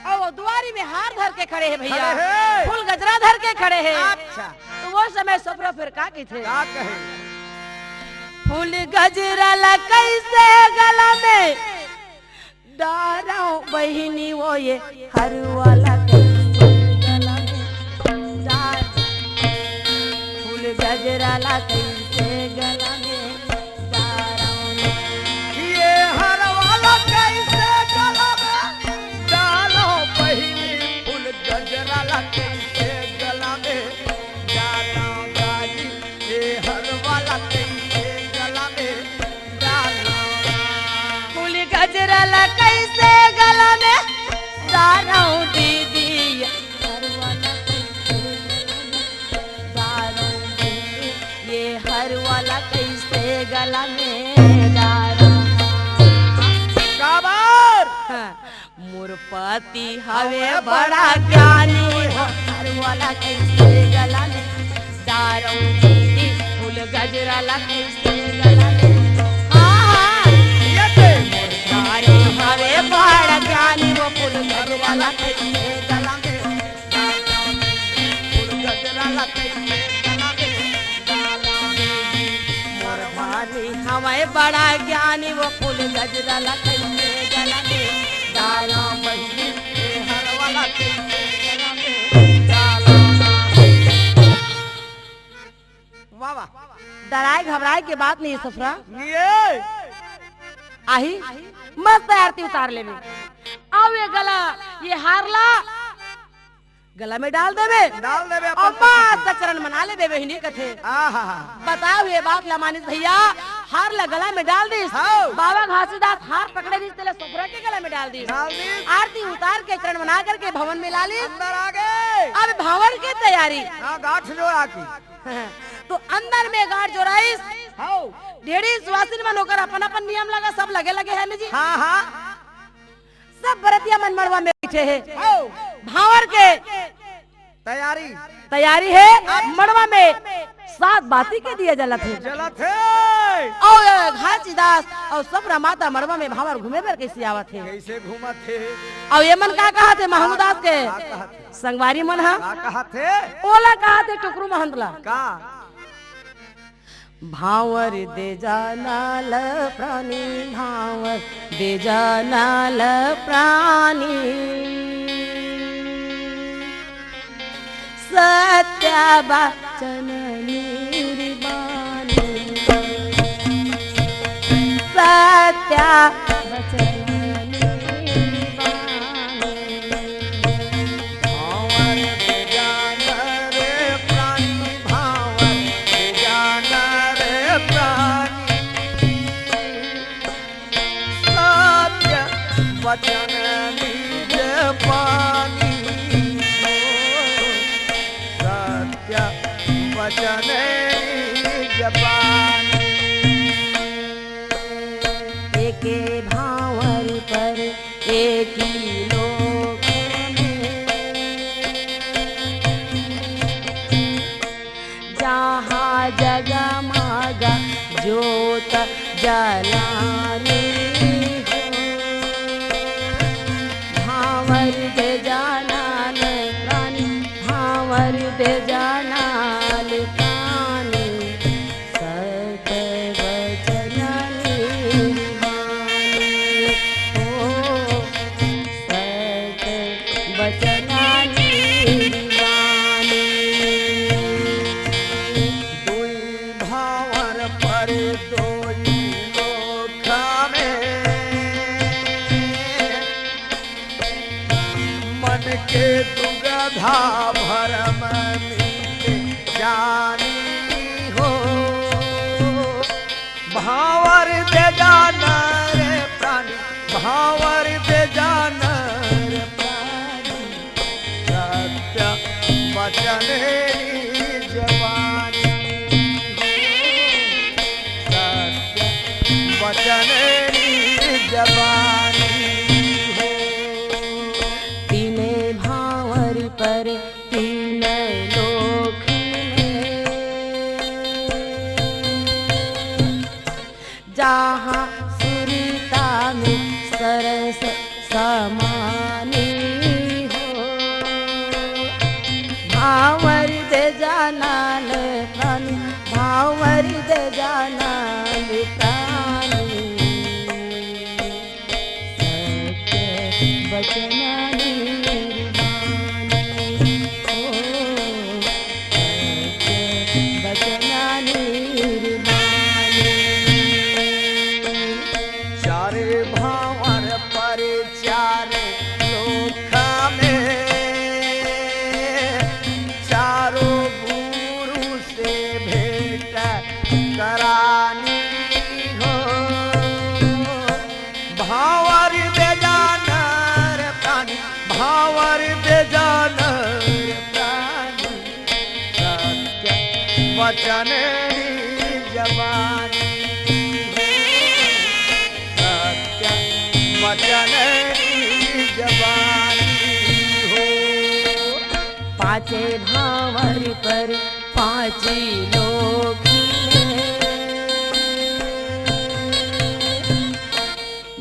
Speaker 1: और वो दुआरी में हार धर के खड़े हैं भैया,
Speaker 2: है।
Speaker 1: फूल गजरा धर के खड़े हैं।
Speaker 2: अच्छा।
Speaker 1: तो वो समय सफरा फिर का की थे?
Speaker 2: क्या कहे?
Speaker 1: फूल गजरा ला कैसे गला में डाराओ बहिनी वो ये हर वाला कैसे गला में डार फूल गजरा ला कैसे गला में डाराओ
Speaker 2: ये हर वाला कैसे गला में डालो बहिनी फूल गजरा ला कैसे गला में डालो गाजी ये हर वाला कैसे गला में डालो
Speaker 1: फूल गजरा ला कैसे गला में डाराओ दीदी ये हर वाला कैसे डाराओ दीदी ये हर वाला कैसे गला में डाराओ मुरपति हवे बड़ा ज्ञानी हो हर वाला कैसे गला में डाराओ दीदी फूल गजरा ला कैसे गला में हाँ मुरपति हवे बड़ा ज्ञानी हो फूल गजरा ला कैसे गला में
Speaker 2: फूल गजरा ला कैसे गला में
Speaker 1: मुरपति हवे बड़ा ज्ञानी वो फूल गजरा ला कैसे गला में डाला बहिनी
Speaker 2: ये हर वाला कैसे गला में डालो वाह वाह
Speaker 1: डराए घबराए के बात नहीं सफरा
Speaker 2: ये
Speaker 1: आही मस्त आरती उतार ले में आओ ये गला ये हारला गला में डाल देवे और माता चरण मना ले देवे हिनी कथे बताओ ये बात लमानिस भैया हार ला गला में डाल दी बाबा घासीदास हार पकड़े दी तेरे सुभ्रा के गला में डाल दी आरती उतार के चरण मना करके भवन में ला ली
Speaker 2: अंदर आ गए
Speaker 1: अब भवन की तैयारी
Speaker 2: गांठ जोड़ा की
Speaker 1: तो अंदर में गांठ जोड़ाइस ढेरी सुवासिन मन होकर अपन अपन नियम लगा सब लगे लगे है जी
Speaker 2: हाँ
Speaker 1: सब बरतिया मन मरवा में बैठे है भावर के तैयारी है मड़वा में 7 बाती के दिए जलत है और घासीदास और सब माता मड़वा में भावर घूमे बर कैसे आवत है
Speaker 2: कैसे घूमत थे
Speaker 1: और ये मन का कहा थे महमूदास के संगवारी मन हा
Speaker 2: कहा थे
Speaker 1: ओला कहा थे टुकरू महंतला
Speaker 2: का
Speaker 1: भावर दे जानाल प्राणी भावर दे जानाल प्राणी सत्या वचन निर्वाणी सत्या वचन
Speaker 2: वचन निज पानी सत्य वचन निज पानी
Speaker 1: एके भावर पर एक ही लोक में जहाँ जगमगा ज्योत जलानी भावर दे जानाल प्राणी भावर दे जानाल प्राणी सत्य वचन निर्वाणी ओ सत्य वचन निर्वाणी
Speaker 2: दुई भावर पर दोई लोक में मन के दुगधा भरम जानी हो भावर दे जाना रे प्राणी भावर दे जाना रे प्राणी सत्य वचन जवानी सत्य वचन जवानी
Speaker 1: पर 3 लोक में जहाँ सुरता में सरस समानी हो भावर दे जानाल प्राणी भावर दे जानाल प्राणी सत्य वचन
Speaker 2: करानी हो भावर दे जाना रे प्राणी भावर दे जाना रे प्राणी सत्य वचन जवानी सत्य वचन जवानी हो
Speaker 1: 5 भावर पर 5 लोक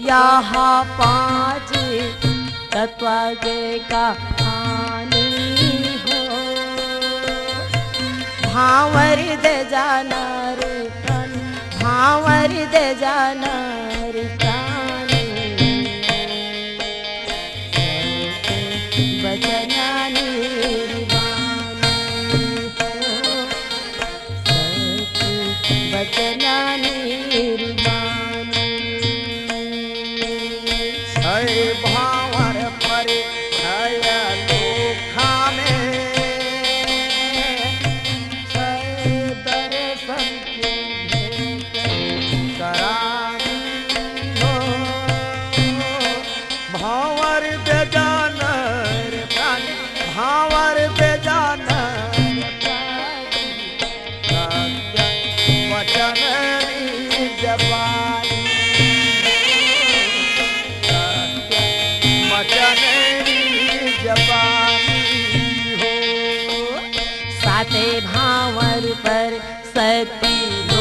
Speaker 1: यहाँ 5 तत्व के कहानी हो भावर दे जाना रे प्राणी भावर दे जाना रे प्राणी वचन निर्वाणी वचन निर्वाणी
Speaker 2: भावर पर लोखा में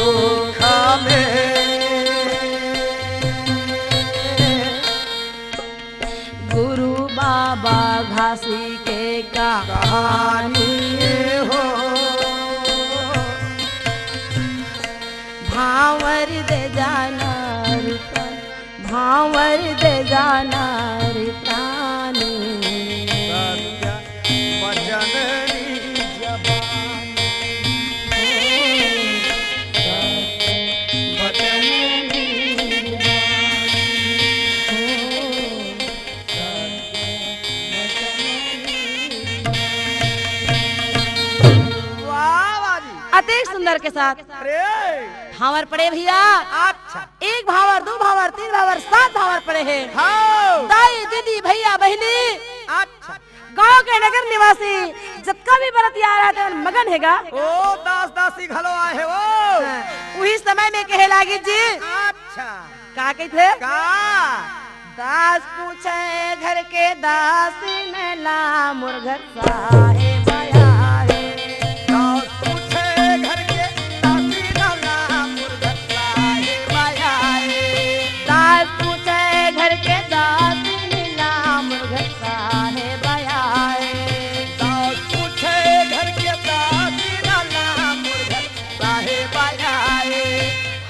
Speaker 2: दुख में
Speaker 1: गुरु बाबा घासी के
Speaker 2: कहानी हो
Speaker 1: भावर दे जाना रे प्राण, भावर दे जाना रे प्राण।
Speaker 2: सत्य वचननी जबानी वाह बाजी
Speaker 1: अति सुंदर के साथ
Speaker 2: अरे
Speaker 1: भावर पड़े भैया।
Speaker 2: अच्छा
Speaker 1: एक भावर, दो भावर, तीन भावर, 7 भावर पड़े हैं।
Speaker 2: हाँ
Speaker 1: दाई दीदी भैया बहनी
Speaker 2: अच्छा
Speaker 1: गांव के नगर निवासी जतका भी बरत आ रहा था मगन हैगा।
Speaker 2: ओ दास दासी घलो आए वो
Speaker 1: वही समय में कहे लागी जी
Speaker 2: अच्छा
Speaker 1: का कहते
Speaker 2: का
Speaker 1: दास पूछे घर के दासी में ला मुर्घर साहेब आया है।
Speaker 2: दास पूछे घर के दासी नाला मुर्गा साहेब आया है
Speaker 1: दास पूछे घर के दासी में ला मुर्घर साहेब आया है।
Speaker 2: दास पूछे घर के दासी नाला मुर्गा साहेब आया है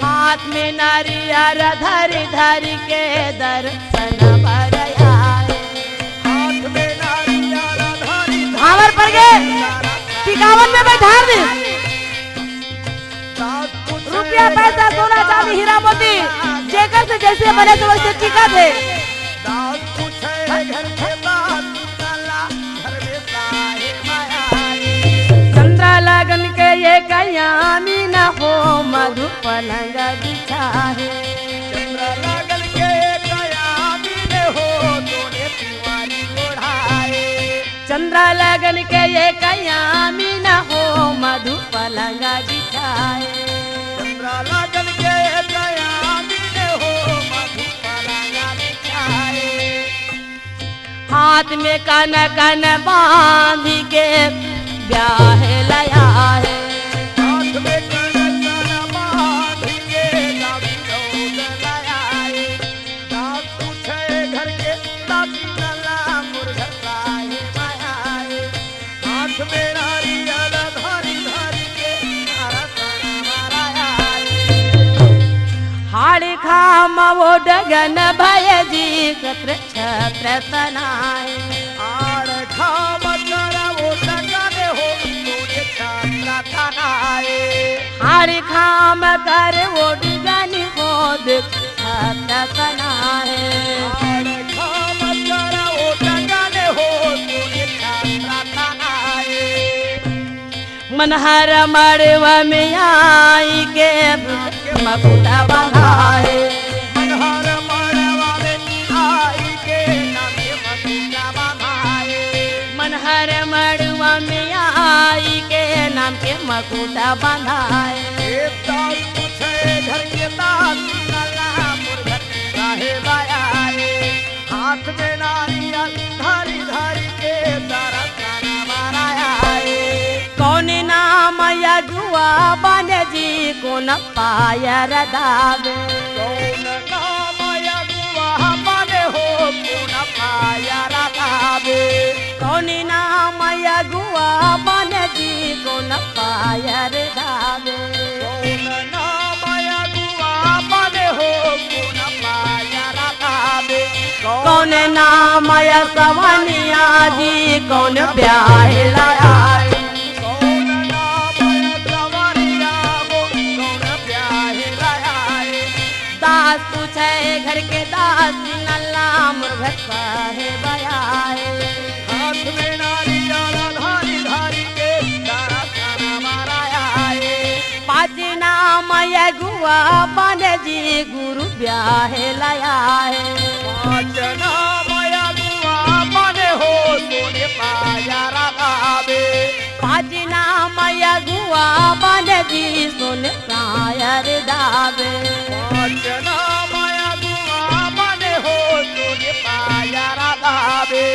Speaker 1: हाथ में नारियल धरी धरी के दर्शन भरया है।
Speaker 2: हाथ में नारियल धरी
Speaker 1: भावर पड़ गए टिकावन में बैठार दी
Speaker 2: दास पूछे
Speaker 1: रुपया पैसा सोना चांदी हीरा मोती जेकर से जैसे बने तो वैसे टिका थे।
Speaker 2: दास पूछे घर के दासी नाला घर में साहेब आया है
Speaker 1: चंद्रा लगन के ये कयामी न हो मधु पलंग बिछा है।
Speaker 2: चंद्र लागल के कयामी ने हो तोने तिवारी ओढ़ाए
Speaker 1: चंद्रा लगन के ये कयामी न हो मधु पलंग बिछा है।
Speaker 2: चंद्र लागल के कयामी ने हो मधुपलांगा बिछाए
Speaker 1: हाथ में कन कन बांध के ब्याह लया है।
Speaker 2: हाथ में कनकन बांध के दासी लोग लाए दास पूछे घर के दासी नला मुर्गा साहेब आए हाथ में नारियल धरी धरी के नारा साना माराया
Speaker 1: हाड़ी खाम वो डगन भय जी कत्र छत्र तनाए।
Speaker 2: आड़ खाम करा वो टकाने हो तूने छात्रा तनाए
Speaker 1: हाड़ी खाम कर वो डगन हो छत्र तनाए।
Speaker 2: आड़ खाम करा वो टकाने हो तूने छात्रा तनाए
Speaker 1: मनहर मड़वा में आई के मकुटा बंधाए।
Speaker 2: मनहर मड़वा में आई के नामे मकुटा बंधाए
Speaker 1: मनहर मड़वा में आई के नाम के मकुटा बंधाए।
Speaker 2: दास पूछे घर के दासी नला मुर्गा साहेब आए हाथ में नारियल धरी धरी के दारा साना माराया
Speaker 1: कौन नाम यजुआ बन जी कौन पायर दावे।
Speaker 2: कौन नाम यगुआ बने हो कौन पाया रखावे
Speaker 1: कौन नाम यजुआ बन जी कौन पायर दावे।
Speaker 2: कौन नाम यगुआ बने हो कौन पाया रखावे
Speaker 1: कौन नाम सवनिया जी कौन ब्याह लाया।
Speaker 2: कौन नाम सवरिया हो कौन ब्याह लाया
Speaker 1: दास पूछे घर के दास नल्ला मुर्घट साहेब आए।
Speaker 2: हाथ में नारियल धारी धारी के दारा साना माराया
Speaker 1: पाँच नाम यगुआ बन जी गुरु ब्याह लाया है।
Speaker 2: पाँच नाम यगुआ बने हो तूने पाया रखावे
Speaker 1: पाँच नाम यगुआ बन जी सुन प्रायर दावे।
Speaker 2: पाँच नाम यगुआ बने हो तूने पाया रखावे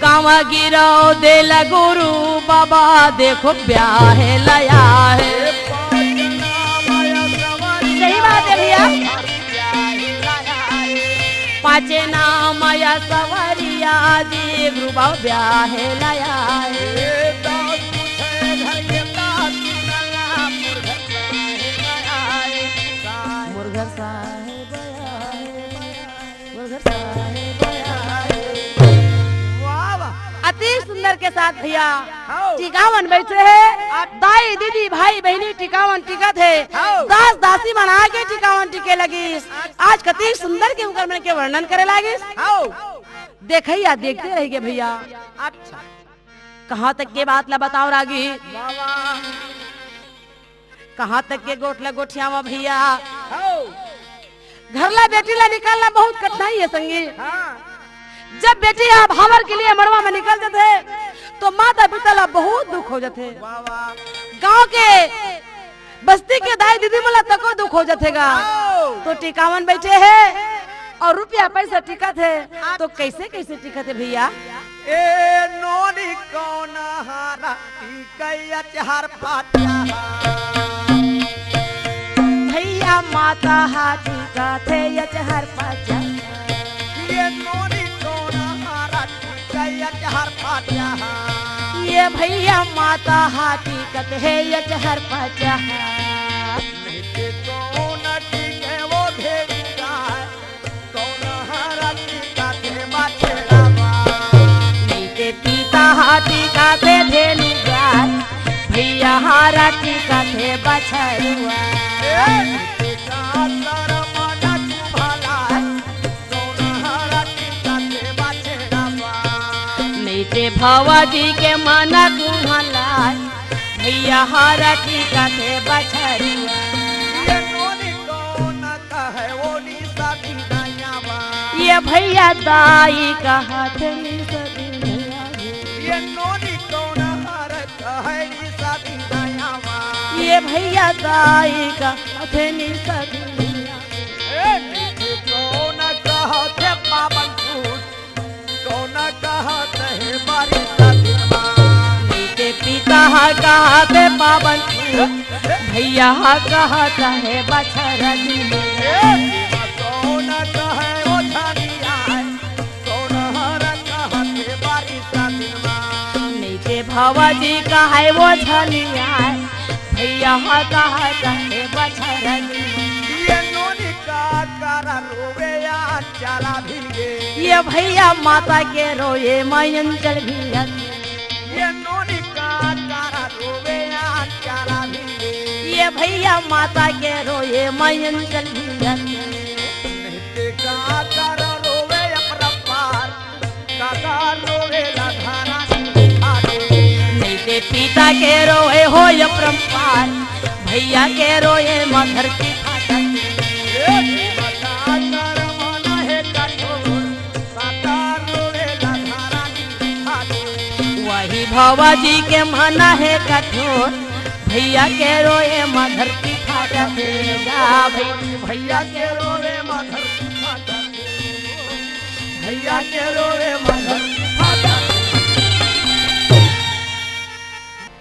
Speaker 1: गाँव गिरो दिल गुरु बाबा देखो ब्याह लाया है।
Speaker 2: पाँच नाम
Speaker 1: माचे नाम या सवरिया जी ग्रुबा ब्याहे लाया
Speaker 2: दास पूछे घर के दास नला मुर्घर साहेब आए
Speaker 1: मुर्घर साहेब
Speaker 2: वाह वाह
Speaker 1: अति सुंदर के साथ भैया
Speaker 2: हाँ।
Speaker 1: टिकावन बैठे है दाई दीदी भाई बहनी टिकावन टिकत है
Speaker 2: हाँ।
Speaker 1: दास दासी मना के टिकावन टिके लगी आज कति सुंदर के उनकर मन के वर्णन करे लगी
Speaker 2: आओ
Speaker 1: देखिया देखते रहिए भैया
Speaker 2: अच्छा
Speaker 1: कहाँ तक के बात ला बताओ रागी
Speaker 2: वाह वाह
Speaker 1: कहाँ तक के गोटला गोठियावा भैया
Speaker 2: आओ
Speaker 1: घरला बेटी ला निकालना बहुत कठिनाई है संगी
Speaker 2: हाँ
Speaker 1: जब बेटी आप भावर के लिए मड़वा में निकलते थे तो माता पिता ला बहुत दुख हो जाते
Speaker 2: वाह वाह
Speaker 1: गांव के बस्ती के दाई दीदी मला तको दुख हो जातेगा
Speaker 2: आओ
Speaker 1: तो टिकावन बैठे है और रुपया पैसा टिकत है तो कैसे कैसे टिकत है भैया
Speaker 2: ए नोनी कौन हारा टिकैया चार पाटिया
Speaker 1: भैया माता हाथी का थे यचहर पाचा
Speaker 2: ये नोनी कौन हारा टिकैया चार पाटिया
Speaker 1: ये भैया माता हाथी का थे यचहर पाचा
Speaker 2: नीचे कौन टिके वो भेड़िया कौन हारा टिका थे बाछड़ावा
Speaker 1: नीचे पीता हाथी का थे धेनु गाय भैया हारा टीका थे बछरुआ
Speaker 2: नीचे का तर मना चुभाला कौन हारा टिका थे बाछड़ावा
Speaker 1: नीचे भवा जी के मना कुहला भैया हारा टीका थे बछरुआ
Speaker 2: ये नोनी कौन कहे वो निशा की नयावा
Speaker 1: ये भैया दाई का हाथ निसदिया
Speaker 2: ये नोनी कौन हर कहे निशा की नयावा
Speaker 1: ये भैया दाई का हाथ निसदिया
Speaker 2: ए नीचे कौन कहते पावन फूट कौन कहते है बारिश का दिनमा
Speaker 1: नीचे पिता कहते पावन भैया कहता है बछर दिन
Speaker 2: कौन कहे वो धनिया कौन हर कहते बारिश का दिनमा
Speaker 1: नीचे भवा जी का है वो झलिया भैया कहता है बछर दिन
Speaker 2: ये नोनी का करा रोवे या चला भिगे
Speaker 1: ये भैया माता के रोए मायन चल भी
Speaker 2: ये नोनी का करा रोवे या चला भिगे
Speaker 1: ये भैया माता के रोए मायन चल भी
Speaker 2: नित्य का कर रोवे अपरंपार काका रोवे लाधारा
Speaker 1: नीचे पिता के रोए हो अपरंपार भैया के रोए मधर की फाटक वही भवा जी के मना है कठोर भैया के रोए मधर की फाटक
Speaker 2: भैया के रोवे मधर की फाटक भैया के रोवे मधर की फाटक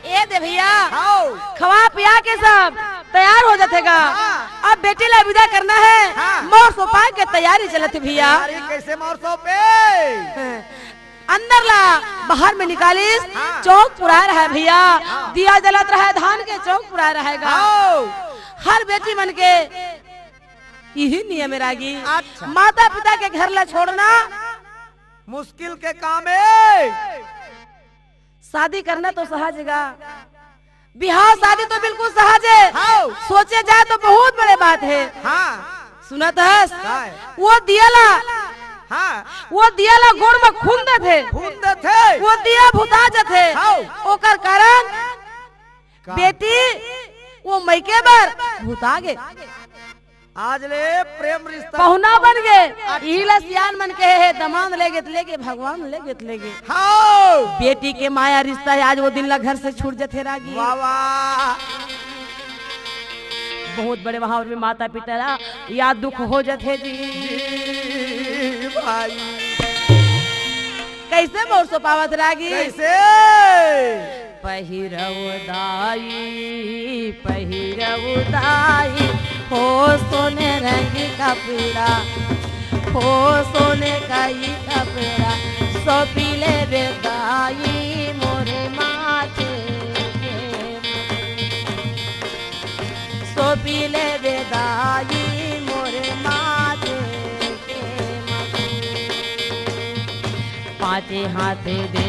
Speaker 1: ए दे भैया
Speaker 2: आओ
Speaker 1: खवा पिया के सब तैयार हो जातेगा
Speaker 2: हाँ।
Speaker 1: अब बेटी ला विदा करना है
Speaker 2: हाँ।
Speaker 1: मोर सोपा के तैयारी चलत है भैया
Speaker 2: अरे कैसे मार सो पे
Speaker 1: अंदर ला बाहर में निकालिस
Speaker 2: हाँ।
Speaker 1: चौक पुरा रहा है भैया दिया जलत रहा है धान के चौक पुरा रहेगा
Speaker 2: आओ
Speaker 1: हर बेटी मन के यही नियम रागी
Speaker 2: अच्छा।
Speaker 1: माता पिता के घर ला छोड़ना
Speaker 2: मुश्किल के काम है
Speaker 1: शादी करना तो सहज है बिहार शादी तो बिल्कुल सहज है
Speaker 2: हाँ।
Speaker 1: सोचे जाए तो बहुत बड़े बात है
Speaker 2: हाँ
Speaker 1: सुनत है
Speaker 2: हाँ।
Speaker 1: वो दियाला
Speaker 2: हाँ
Speaker 1: वो दियाला गोड़ में खून दे थे
Speaker 2: खून थे
Speaker 1: वो दिया भुता जथे
Speaker 2: हाँ।
Speaker 1: ओकर कारण बेटी वो मैके बर भुता गे
Speaker 2: आज ले प्रेम रिश्ता
Speaker 1: पहुना बन गए इला सियान मन के है दमान लेगे भगवान लेगे
Speaker 2: हाँ
Speaker 1: बेटी के माया रिश्ता है आज वो दिन ला घर से छूट जथे रागी
Speaker 2: वाह वाह
Speaker 1: बहुत बड़े वहां में माता पिता ला या दुख हो जथे जी
Speaker 2: भाई
Speaker 1: कैसे मोर सो पावत रागी
Speaker 2: कैसे
Speaker 1: पहिरव दाई हो सोने रंग कपड़ा हो सोने का ही कपड़ा सौंपी ले बेदाई मोरे माथे के सौंपी ले बेदाई मोरे माथे के पाँचे हाथे दे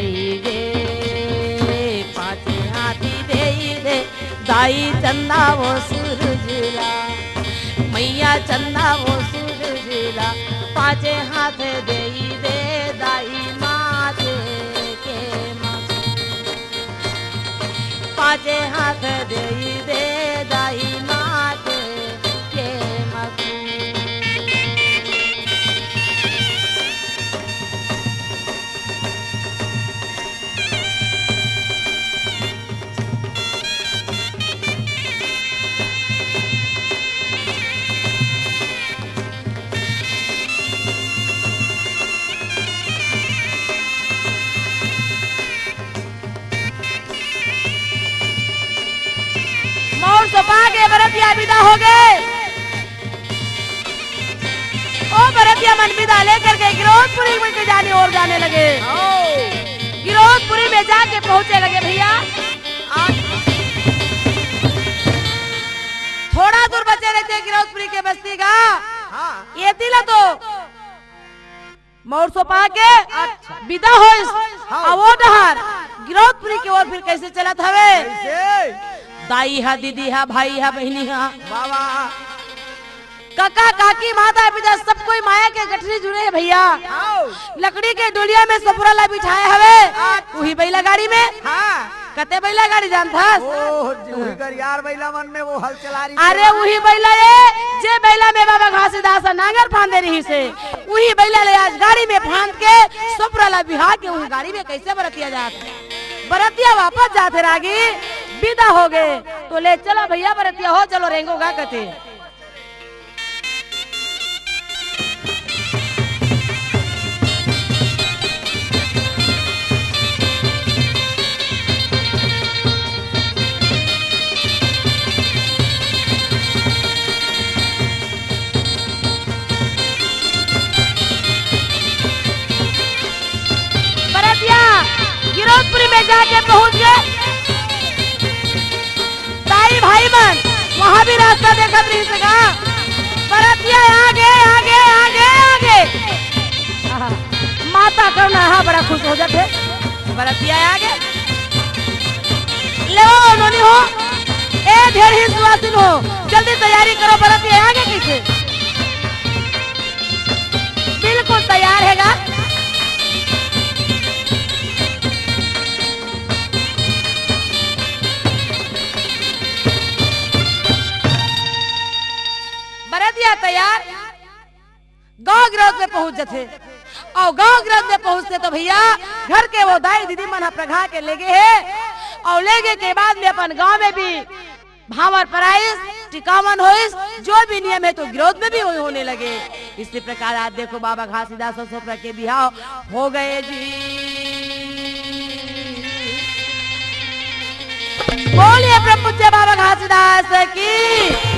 Speaker 1: पाँचे हाथी दे दाई चंदा वो सूरजला मैया चंदा वो सूरजला पाँचे हाथ दे दाई माथे के पाँचे हाथ दे दाई माथे के के बरतिया विदा हो गए। ओ बरतिया मन विदा लेकर के गिरौदपुरी में के जाने और जाने लगे। गिरौदपुरी में जाके पहुंचे लगे भैया। थोड़ा दूर बचे रहते गिरौदपुरी के बस्ती का। ये तिला तो मोर सो पा के विदा हो वो डहर गिरौदपुरी की ओर फिर कैसे चला था वे दाई हा दीदी हा भाई हा बहनी हा
Speaker 2: बाबा
Speaker 1: काका काकी माता पिता सब कोई माया के गठरी जुड़े है भैया। लकड़ी के डोलिया में सपुरा ला बिठाए हवे वही बैला गाड़ी में। कते बैला गाड़ी जानता
Speaker 2: यार बैला मन में वो हल चला रही।
Speaker 1: अरे वही बैला जे बैला में बाबा घासीदास नांगर फांदे रही से वही बैला ले आज गाड़ी में फांद के सपुरा ला बिहार के वही गाड़ी में कैसे बरतिया जाते। बरतिया वापस जाते रागी विदा हो गए तो ले चलो भैया बरतिया हो चलो रेंगो गा कते। बरतिया गिरौदपुरी में जाके पहुंच गए। भाई मन वहाँ भी रास्ता देखा नहीं सका। बरतिया आगे आगे आगे आगे माता करना हाँ बड़ा खुश हो जाते। बरतिया आगे ले उन्होंने हो ए ढेर ही सुवासिन हो जल्दी तैयारी करो। बरतिया आगे कैसे बिल्कुल तैयार हैगा। बरतिया तैयार गांव गिरौद में पहुंच जाते और गांव गिरौद में पहुंचते तो भैया घर के वो दाई दीदी मन प्रघा के ले गए है और ले गए के बाद में अपन गांव में भी भावर पराइस टिकावन होइस जो भी नियम है तो गिरौद में भी होने लगे। इसी प्रकार आज देखो बाबा घासीदास और सोपरा के बिहाव हो गए जी। बोलिए प्रभु बाबा घासीदास की।